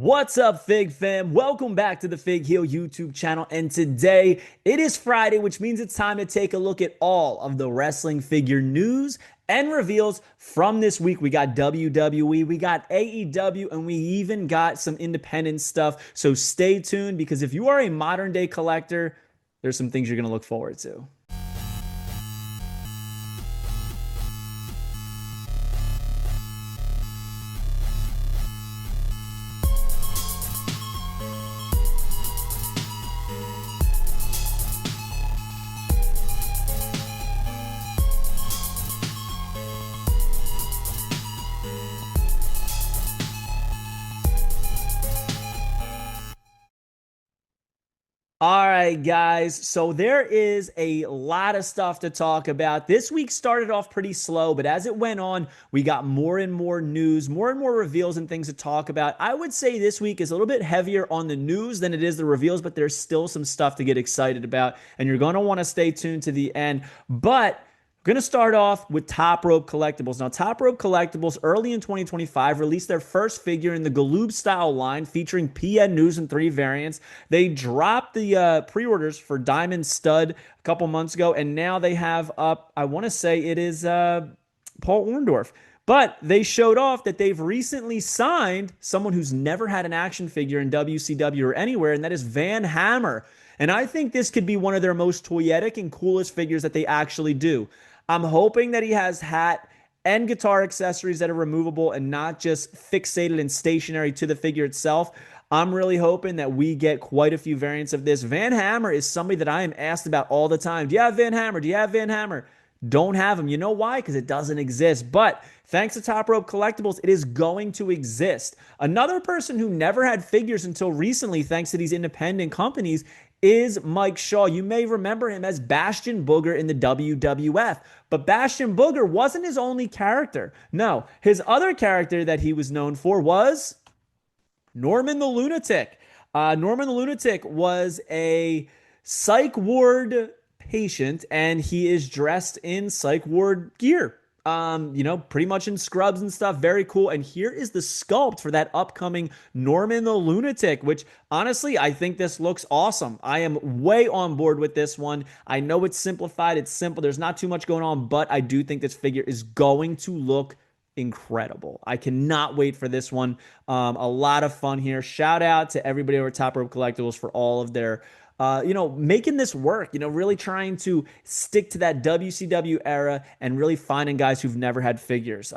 What's up, Fig fam? Welcome back to the Fig Heel YouTube channel. And today it is Friday, which means it's time to take a look at all of the wrestling figure news and reveals from this week. We got WWE, we got AEW, and we even got some independent stuff. So stay tuned because if you are a modern day collector, there's some things you're going to look forward to. All right, guys. So there is a lot of stuff to talk about. This week started off pretty slow, but as it went on, we got more and more news, more and more reveals and things to talk about. I would say this week is a little bit heavier on the news than it is the reveals, but there's still some stuff to get excited about, and you're going to want to stay tuned to the end. But we're going to start off with Top Rope Collectibles. Now, Top Rope Collectibles early in 2025 released their first figure in the Galoob style line featuring PN News in 3 variants. They dropped the pre-orders for Diamond Stud a couple months ago, and now they have up, I want to say it is Paul Orndorff. But they showed off that they've recently signed someone who's never had an action figure in WCW or anywhere, and that is Van Hammer. And I think this could be one of their most toyetic and coolest figures that they actually do. I'm hoping that he has hat and guitar accessories that are removable and not just fixated and stationary to the figure itself. I'm really hoping that we get quite a few variants of this. Van Hammer is somebody that I am asked about all the time. Do you have Van Hammer? Do you have Van Hammer? Don't have him. You know why? Because it doesn't exist. But thanks to Top Rope Collectibles, it is going to exist. Another person who never had figures until recently, thanks to these independent companies, is Mike Shaw. You may remember him as Bastion Booger in the WWF, but Bastion Booger wasn't his only character. No, his other character that he was known for was Norman the Lunatic. Norman the Lunatic was a psych ward patient, and he is dressed in psych ward gear. Pretty much in scrubs and stuff. Very cool. And here is the sculpt for that upcoming Norman the Lunatic, which honestly, I think this looks awesome. I am way on board with this one. I know it's simplified. It's simple. There's not too much going on, but I do think this figure is going to look incredible. I cannot wait for this one. A lot of fun here. Shout out to everybody over at Top Rope Collectibles for all of their making this work, really trying to stick to that WCW era and really finding guys who've never had figures.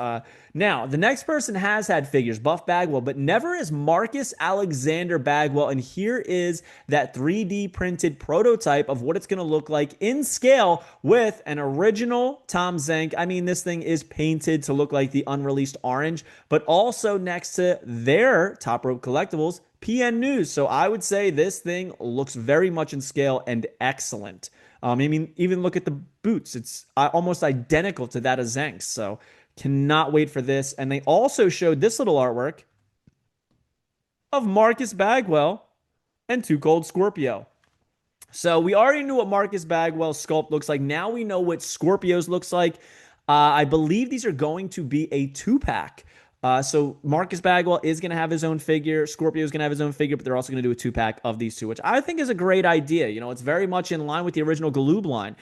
Now, the next person has had figures, Buff Bagwell, but never is Marcus Alexander Bagwell. And here is that 3D printed prototype of what it's going to look like in scale with an original Tom Zenk. I mean, this thing is painted to look like the unreleased orange, but also next to their Top Rope Collectibles, PN News. So I would say this thing looks very much in scale and excellent. I mean, even look at the boots. It's almost identical to that of Zenk's. So cannot wait for this. And they also showed this little artwork of Marcus Bagwell and Too Cold Scorpio. So we already knew what Marcus Bagwell's sculpt looks like. Now we know what Scorpio's looks like. I believe these are going to be a 2-pack. So Marcus Bagwell is going to have his own figure. Scorpio is going to have his own figure, but they're also going to do a 2-pack of these two, which I think is a great idea. It's very much in line with the original Galoob line.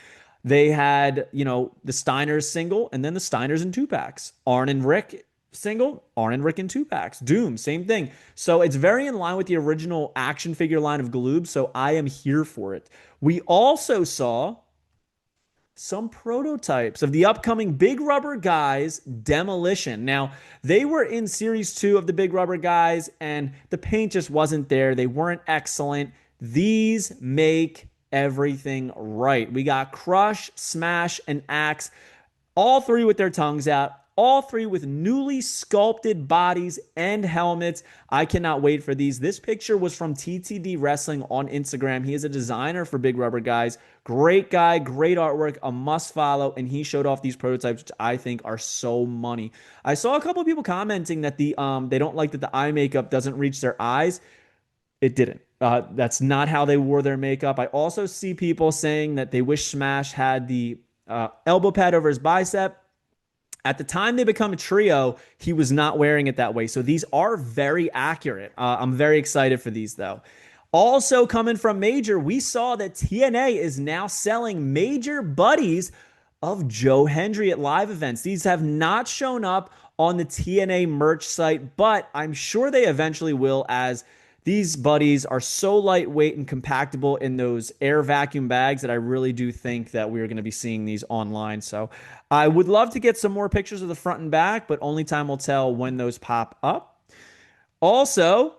They had, the Steiners single and then the Steiners in 2-packs. Arn and Rick single, Arn and Rick in 2-packs. Doom, same thing. So it's very in line with the original action figure line of Galoob, so I am here for it. We also saw some prototypes of the upcoming Big Rubber Guys Demolition. Now, they were in Series 2 of the Big Rubber Guys, and the paint just wasn't there. They weren't excellent. These make everything right. We got Crush, Smash, and Axe, all three with their tongues out. All three with newly sculpted bodies and helmets. I cannot wait for these. This picture was from TTD Wrestling on Instagram. He is a designer for Big Rubber Guys. Great guy, great artwork, a must follow, and he showed off these prototypes, which I think are so money. I saw a couple of people commenting that they don't like that the eye makeup doesn't reach their eyes. It didn't. That's not how they wore their makeup. I also see people saying that they wish Smash had the elbow pad over his bicep. At the time they become a trio, he was not wearing it that way. So these are very accurate. I'm very excited for these though. Also coming from Major, we saw that TNA is now selling Major buddies of Joe Hendry at live events. These have not shown up on the TNA merch site, but I'm sure they eventually will, as these buddies are so lightweight and compactable in those air vacuum bags that I really do think that we're going to be seeing these online. So I would love to get some more pictures of the front and back, but only time will tell when those pop up. Also,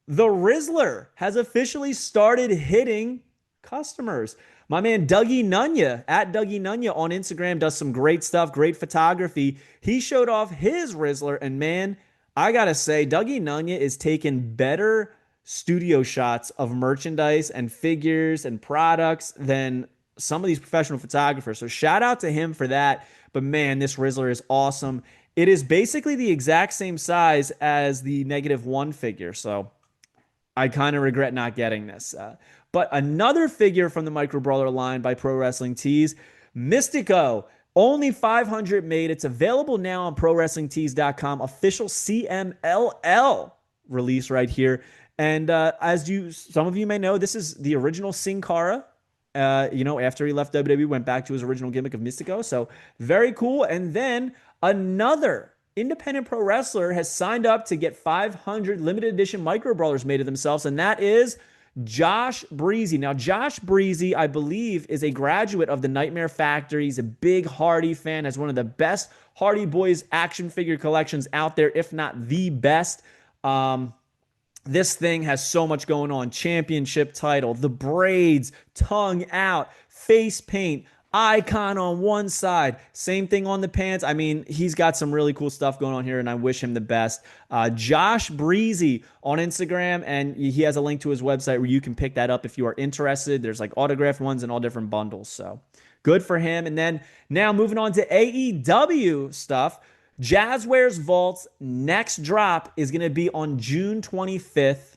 the Rizzler has officially started hitting customers. My man Dougie Nunya at Dougie Nunya on Instagram does some great stuff, great photography. He showed off his Rizzler, and man, I gotta say, Dougie Nunya is taking better studio shots of merchandise and figures and products than some of these professional photographers. So shout out to him for that. But man, this Rizzler is awesome. It is basically the exact same size as the -1 figure. So I kind of regret not getting this. But another figure from the Micro Brawler line by Pro Wrestling Tees, Mystico. Only 500 made. It's available now on ProWrestlingTees.com. Official CMLL release right here. And some of you may know, this is the original Sin Cara. After he left WWE, went back to his original gimmick of Mystico. So very cool. And then another independent pro wrestler has signed up to get 500 limited edition Micro Brawlers made of themselves, and that is Josh Breezy. Now, Josh Breezy, I believe, is a graduate of the Nightmare Factory. He's a big Hardy fan, has one of the best Hardy Boys action figure collections out there, if not the best. This thing has so much going on. Championship title, the braids, tongue out, face paint, icon on one side, same thing on the pants. I mean, he's got some really cool stuff going on here, and I wish him the best. Josh Breezy on Instagram, and he has a link to his website where you can pick that up if you are interested. There's like autographed ones and all different bundles, so good for him. And then now moving on to AEW stuff. Jazwares Vault's next drop is going to be on June 25th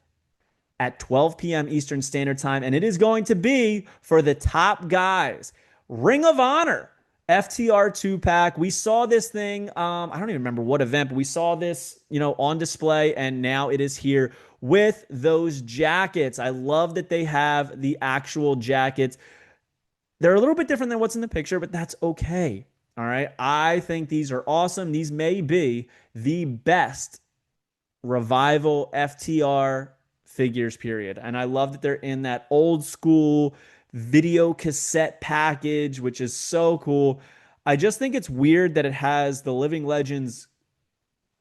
at 12 p.m. Eastern Standard Time, and it is going to be for the top guys. Ring of Honor FTR 2-pack. We saw this thing, I don't even remember what event, but we saw this, on display, and now it is here with those jackets. I love that they have the actual jackets. They're a little bit different than what's in the picture, but that's okay. All right. I think these are awesome. These may be the best Revival FTR figures, period. And I love that they're in that old school video cassette package, which is so cool. I just think it's weird that it has the Living Legends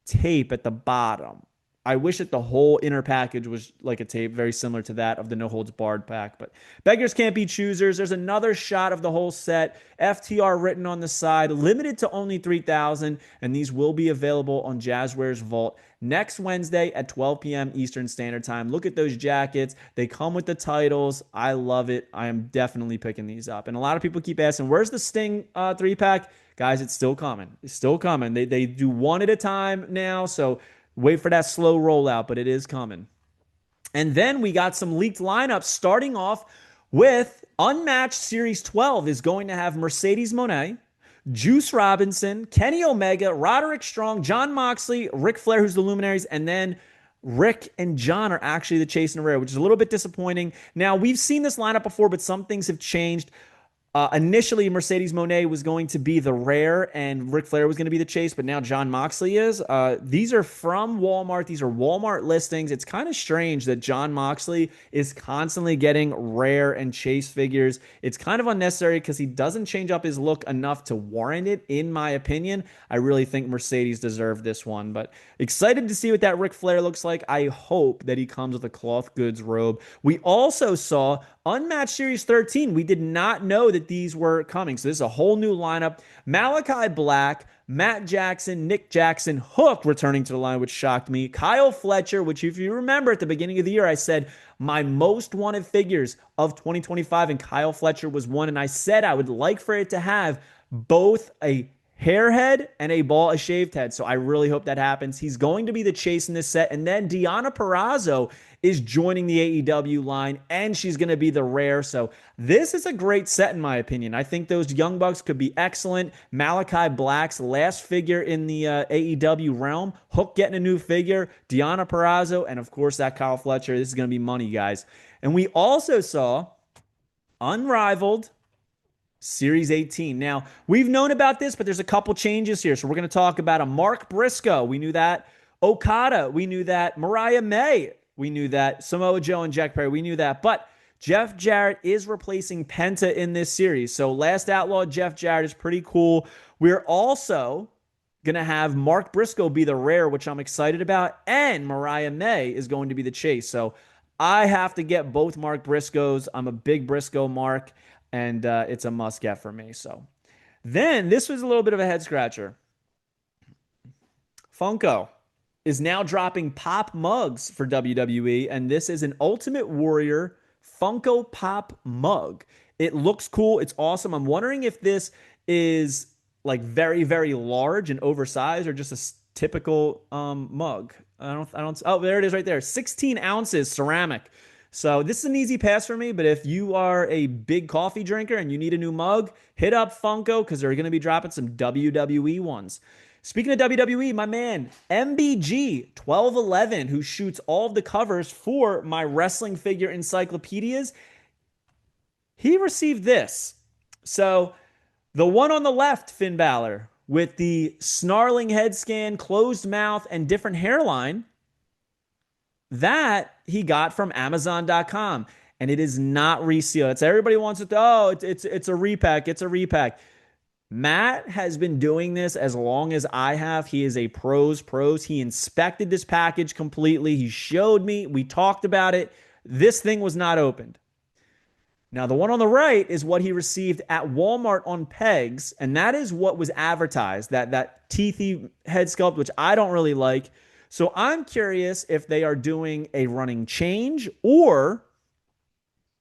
tape at the bottom. I wish that the whole inner package was like a tape, very similar to that of the No Holds Barred pack. But beggars can't be choosers. There's another shot of the whole set. FTR written on the side, limited to only 3,000. And these will be available on Jazwares Vault next Wednesday at 12 p.m. Eastern Standard Time. Look at those jackets. They come with the titles. I love it. I am definitely picking these up. And a lot of people keep asking, where's the Sting 3-pack? Guys, it's still coming. It's still coming. They do one at a time now, so wait for that slow rollout, but it is coming. And then we got some leaked lineups, starting off with Unmatched Series 12 is going to have Mercedes Moné, Juice Robinson, Kenny Omega, Roderick Strong, Jon Moxley, Ric Flair, who's the Luminaries, and then Rick and John are actually the Chase and Rare, which is a little bit disappointing. Now, we've seen this lineup before, but some things have changed. Initially, Mercedes Moné was going to be the Rare and Ric Flair was going to be the Chase, but now Jon Moxley is. These are from Walmart. These are Walmart listings. It's kind of strange that Jon Moxley is constantly getting Rare and Chase figures. It's kind of unnecessary because he doesn't change up his look enough to warrant it, in my opinion. I really think Mercedes deserved this one, but excited to see what that Ric Flair looks like. I hope that he comes with a cloth goods robe. We also saw Unmatched Series 13. We did not know that these were coming. So this is a whole new lineup. Malachi Black, Matt Jackson, Nick Jackson, Hook returning to the line, which shocked me. Kyle Fletcher, which if you remember at the beginning of the year, I said my most wanted figures of 2025, and Kyle Fletcher was one. And I said I would like for it to have both a hairhead and a shaved head. So I really hope that happens. He's going to be the Chase in this set. And then Deonna Purrazzo is joining the AEW line, and she's going to be the rare. So this is a great set, in my opinion. I think those Young Bucks could be excellent. Malachi Black's last figure in the AEW realm. Hook getting a new figure. Deonna Purrazzo, and of course that Kyle Fletcher. This is going to be money, guys. And we also saw Unrivaled Series 18. Now, we've known about this, but there's a couple changes here. So we're going to talk about a Mark Briscoe. We knew that. Okada, we knew that. Mariah May, we knew that. Samoa Joe and Jack Perry, we knew that. But Jeff Jarrett is replacing Penta in this series. So Last Outlaw Jeff Jarrett is pretty cool. We're also going to have Mark Briscoe be the rare, which I'm excited about. And Mariah May is going to be the Chase. So I have to get both Mark Briscoes. I'm a big Briscoe Mark, and it's a must get for me. So then this was a little bit of a head scratcher. Funko is now dropping pop mugs for WWE, and this is an Ultimate Warrior Funko Pop mug. It looks cool. It's awesome. I'm wondering if this is like very, very large and oversized, or just a typical mug. Oh, there it is right there. 16 ounces ceramic. So this is an easy pass for me, but if you are a big coffee drinker and you need a new mug, hit up Funko, because they're going to be dropping some WWE ones. Speaking of WWE, my man, MBG1211, who shoots all of the covers for my wrestling figure encyclopedias, he received this. So the one on the left, Finn Balor, with the snarling head scan, closed mouth, and different hairline, that he got from Amazon.com. And it is not resealed. It's everybody wants it. It's a repack. It's a repack. Matt has been doing this as long as I have. He is a pros. He inspected this package completely. He showed me. We talked about it. This thing was not opened. Now, the one on the right is what he received at Walmart on pegs, and that is what was advertised, that teethy head sculpt, which I don't really like. So I'm curious if they are doing a running change, or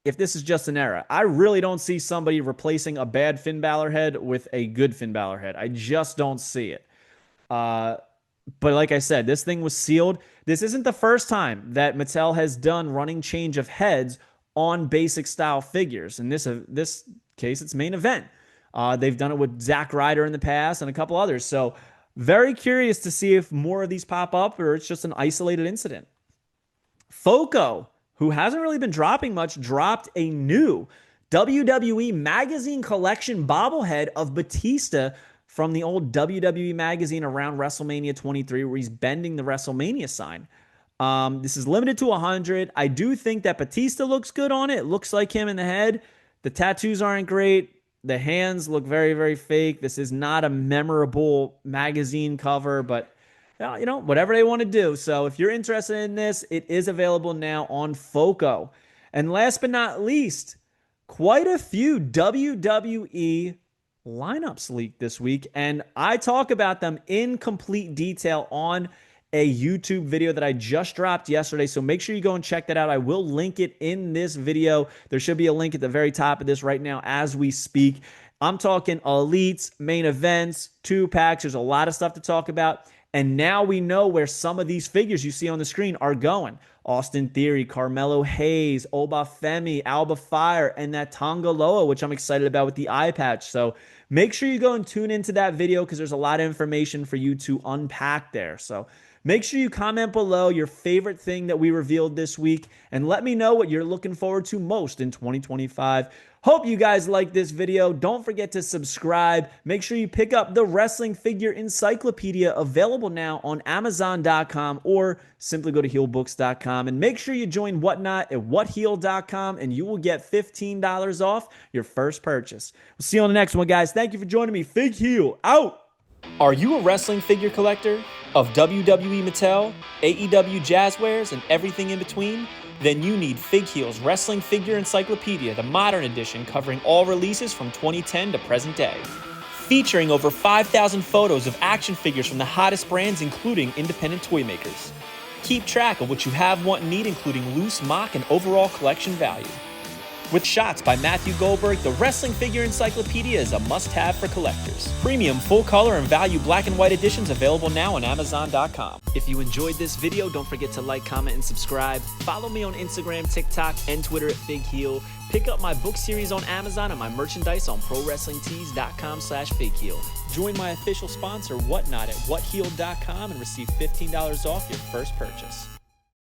if this is just an error. I really don't see somebody replacing a bad Finn Balor head with a good Finn Balor head. I just don't see it. But like I said, this thing was sealed. This isn't the first time that Mattel has done running change of heads on basic style figures. In this case, it's Main Event. They've done it with Zack Ryder in the past and a couple others. So very curious to see if more of these pop up, or it's just an isolated incident. Foco, who hasn't really been dropping much, dropped a new WWE Magazine Collection bobblehead of Batista from the old WWE Magazine around WrestleMania 23, where he's bending the WrestleMania sign. This is limited to 100. I do think that Batista looks good on it. It looks like him in the head. The tattoos aren't great. The hands look very, very fake. This is not a memorable magazine cover, but whatever they want to do. So if you're interested in this, it is available now on Foco. And last but not least, quite a few WWE lineups leaked this week, and I talk about them in complete detail on a YouTube video that I just dropped yesterday. So make sure you go and check that out. I will link it in this video. There should be a link at the very top of this right now as we speak. I'm talking elites, main events, 2-packs. There's a lot of stuff to talk about. And now we know where some of these figures you see on the screen are going. Austin Theory, Carmelo Hayes, Obafemi, Alba Fire, and that Tonga Loa, which I'm excited about with the eye patch. So make sure you go and tune into that video, because there's a lot of information for you to unpack there. So make sure you comment below your favorite thing that we revealed this week, and let me know what you're looking forward to most in 2025. Hope you guys like this video. Don't forget to subscribe. Make sure you pick up the Wrestling Figure Encyclopedia, available now on Amazon.com, or simply go to heelbooks.com. And make sure you join Whatnot at whatheel.com, and you will get $15 off your first purchase. We'll see you on the next one, guys. Thank you for joining me. Fig Heel out. Are you a wrestling figure collector of WWE Mattel, AEW Jazwares, and everything in between? Then you need Fig Heel's Wrestling Figure Encyclopedia, the modern edition, covering all releases from 2010 to present day. Featuring over 5,000 photos of action figures from the hottest brands, including independent toy makers. Keep track of what you have, want, and need, including loose, mock, and overall collection value. With Shots by Matthew Goldberg, the wrestling figure encyclopedia is a must-have for collectors. Premium full color and value black and white editions available now on Amazon.com. If you enjoyed this video, don't forget to like, comment, and subscribe. Follow me on Instagram, TikTok, and Twitter at FigHeal. Pick up my book series on Amazon and my merchandise on ProWrestlingTees.com/FigHeal. Join my official sponsor, Whatnot, at WhatHeal.com and receive $15 off your first purchase.